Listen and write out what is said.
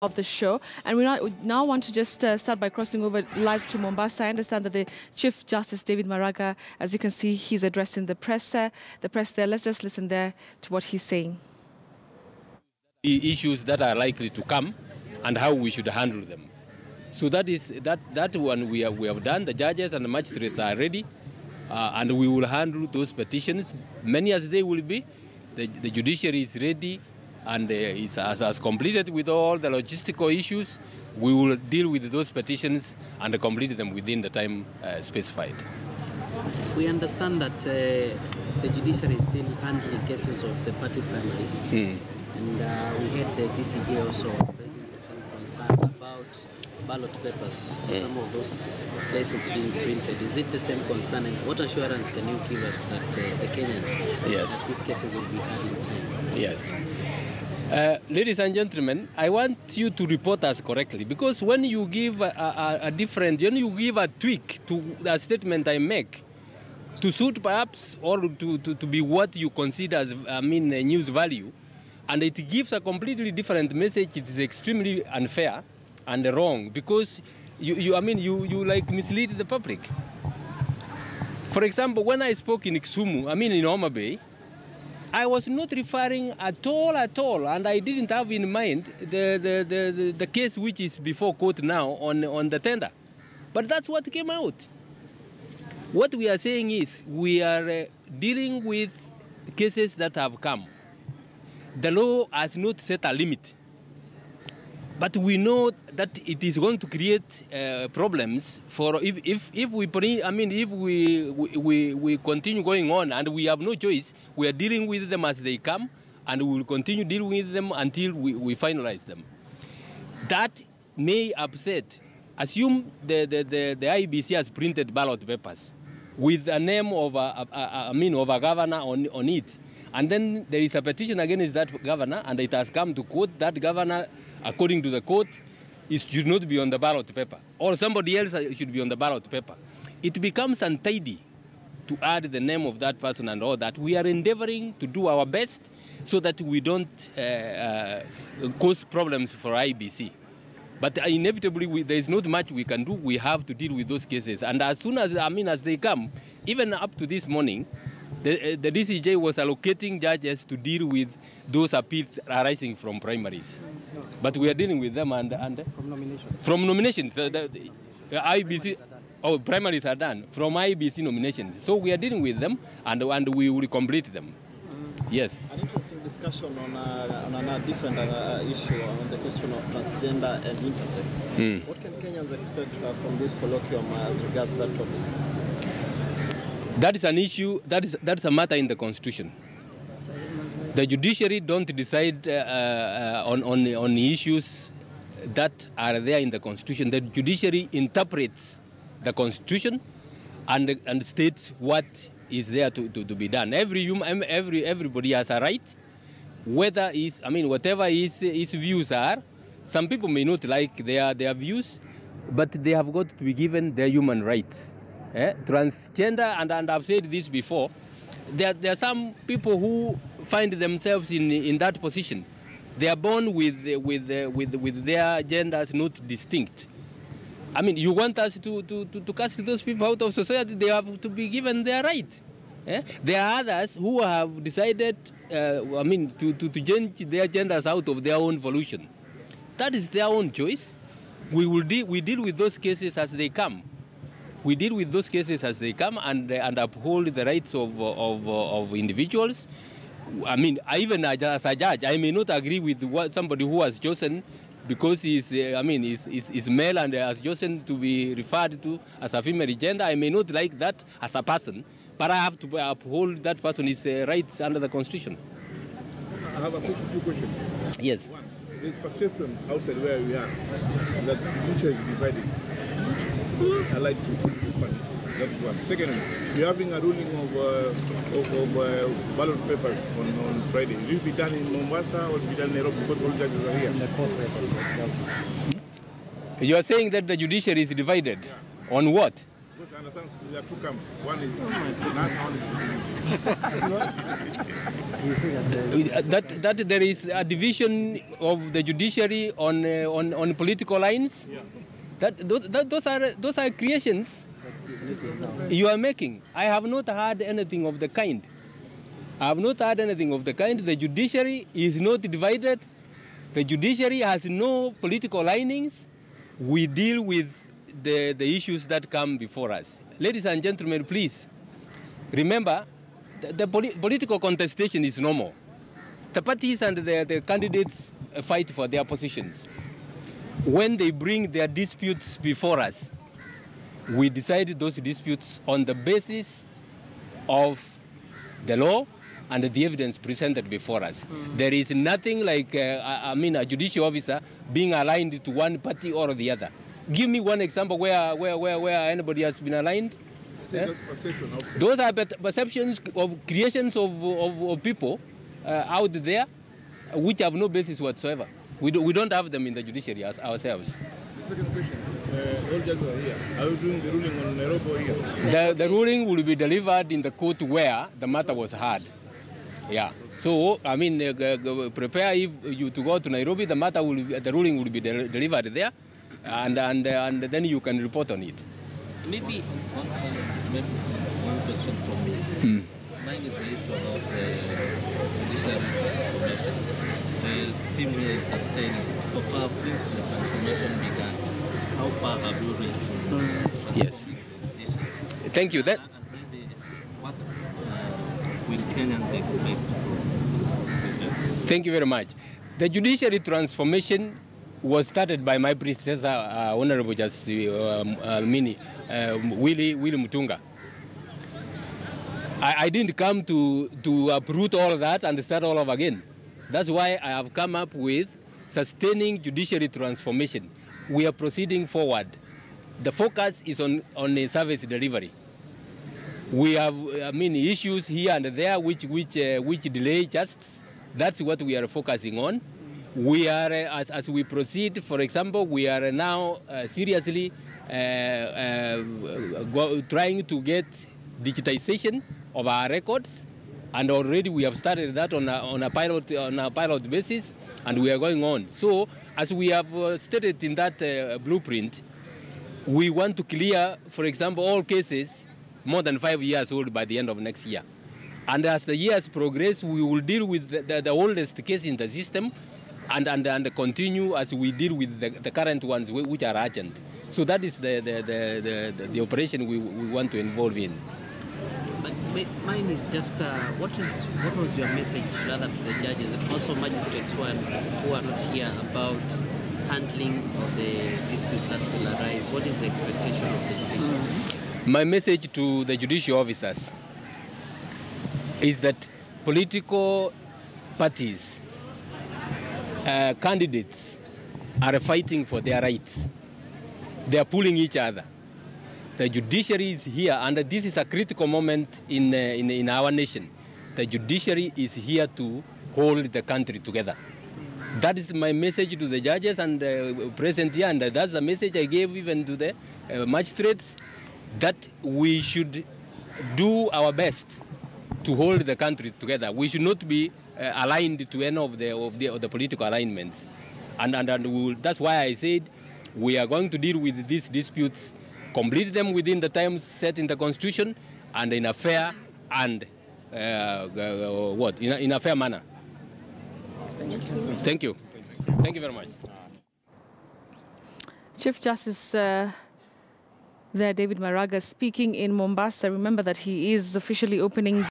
of the show. And we now want to just start by crossing over live to Mombasa. I understand that the Chief Justice David Maraga, as you can see, he's addressing the press there. Let's just listen there to what he's saying. The issues that are likely to come and how we should handle them. So that one we have done. The judges and the magistrates are ready, and we will handle those petitions, many as they will be. The judiciary is ready and has completed with all the logistical issues. We will deal with those petitions and complete them within the time specified. We understand that the judiciary is still handling cases of the party primaries. And we had the DCJ also raising the same concern about ballot papers, some of those places being printed. Is it the same concern? And what assurance can you give us that the Kenyans, yes, these cases will be heard in time? Yes. Ladies and gentlemen, I want you to report us correctly, because when you give when you give a tweak to the statement I make, to suit perhaps or to be what you consider as news value, and it gives a completely different message, it is extremely unfair and wrong, because you like mislead the public. For example, when I spoke in Kisumu, in Homa Bay, I was not referring at all, and I didn't have in mind the case which is before court now on the tender. But that's what came out. What we are saying is we are dealing with cases that have come. The law has not set a limit, but we know that it is going to create problems for if we continue going on, and we have no choice. We are dealing with them as they come, and we will continue dealing with them until we finalize them. That may upset. Assume the IBC has printed ballot papers with a name of a governor on it. And then there is a petition against that governor, and it has come to court. That governor, according to the court, should not be on the ballot paper, or somebody else should be on the ballot paper. It becomes untidy to add the name of that person and all that. We are endeavoring to do our best so that we don't cause problems for IBC. But inevitably, there is not much we can do. We have to deal with those cases. And as soon as, as they come, even up to this morning, the DCJ was allocating judges to deal with those appeals arising from primaries. But we are dealing with them and from nominations. From nominations. The IBC, primaries are done from IBC nominations. So we are dealing with them, and we will complete them. Yes. An interesting discussion on a different issue, on the question of transgender and intersex. What can Kenyans expect from this colloquium as regards that topic? That is an issue, that's a matter in the Constitution. The judiciary don't decide on issues that are there in the Constitution. The judiciary interprets the Constitution and states what is there to be done. Everybody has a right, whether whatever his views are. Some people may not like their views, but they have got to be given their human rights. Transgender, and I've said this before, there are some people who find themselves in that position. They are born with their genders not distinct. You want us to cast those people out of society? They have to be given their rights. There are others who have decided, to change their genders out of their own volition. That is their own choice. We deal with those cases as they come. We deal with those cases as they come and uphold the rights of individuals. Even as a judge, I may not agree with what somebody who has chosen because he's male and has chosen to be referred to as a female gender. I may not like that as a person, but I have to uphold that person's rights under the Constitution. I have two questions. Yes. One, there's perception outside where we are that the future is divided. I like to respond. That's one. Secondly, we're having a ruling of ballot papers on Friday. Will it be done in Mombasa or will it be done in Nairobi because all judges are here? You are saying that the judiciary is divided on what? Because I understand there are two camps. One is that there is a division of the judiciary on political lines. Yeah. Those are creations you are making. I have not heard anything of the kind. I have not heard anything of the kind. The judiciary is not divided. The judiciary has no political linings. We deal with the issues that come before us. Ladies and gentlemen, please remember the political contestation is normal. The parties and the candidates fight for their positions. When they bring their disputes before us, we decide those disputes on the basis of the law and the evidence presented before us. There is nothing like, a judicial officer being aligned to one party or the other. Give me one example where anybody has been aligned. Yeah? Those are perceptions of creations of people out there which have no basis whatsoever. We don't have them in the judiciary ourselves. The second question, all judges are here. Are you doing the ruling on Nairobi here? The ruling will be delivered in the court where the matter was heard. Yeah. So, prepare if you to go to Nairobi, the ruling will be delivered there, and then you can report on it. Maybe one question from me. Mine is the issue of the judicial transformation. The team here is sustaining. So far, since the transformation began, how far have you reached? Yes. Thank you. And maybe what will Kenyans expect from this? Thank you very much. The judiciary transformation was started by my predecessor, Honorable Justice Willy Mutunga. I didn't come to uproot all of that and start all over again. That's why I have come up with sustaining judiciary transformation. We are proceeding forward. The focus is on a service delivery. We have issues here and there which delay justice. That's what we are focusing on. We are, as we proceed, for example, we are now seriously trying to get digitization of our records, and already we have started that on a pilot basis, and we are going on. So, as we have stated in that blueprint, we want to clear, for example, all cases more than 5 years old by the end of next year. And as the years progress, we will deal with the oldest case in the system and continue as we deal with the current ones which are urgent. So that is the operation we want to involve in. But mine is just, what was your message rather to the judges and also magistrates who are not here about handling of the disputes that will arise? What is the expectation of the judiciary? My message to the judicial officers is that political parties, candidates are fighting for their rights. They are pulling each other. The judiciary is here, and this is a critical moment in our nation. The judiciary is here to hold the country together. That is my message to the judges and present here, and that's the message I gave even to the magistrates, that we should do our best to hold the country together. We should not be aligned to any of the political alignments. And that's why I said we are going to deal with these disputes, complete them within the time set in the Constitution, and in a fair and in a fair manner. Thank you. Thank you very much. Chief Justice there, David Maraga, speaking in Mombasa. Remember that he is officially opening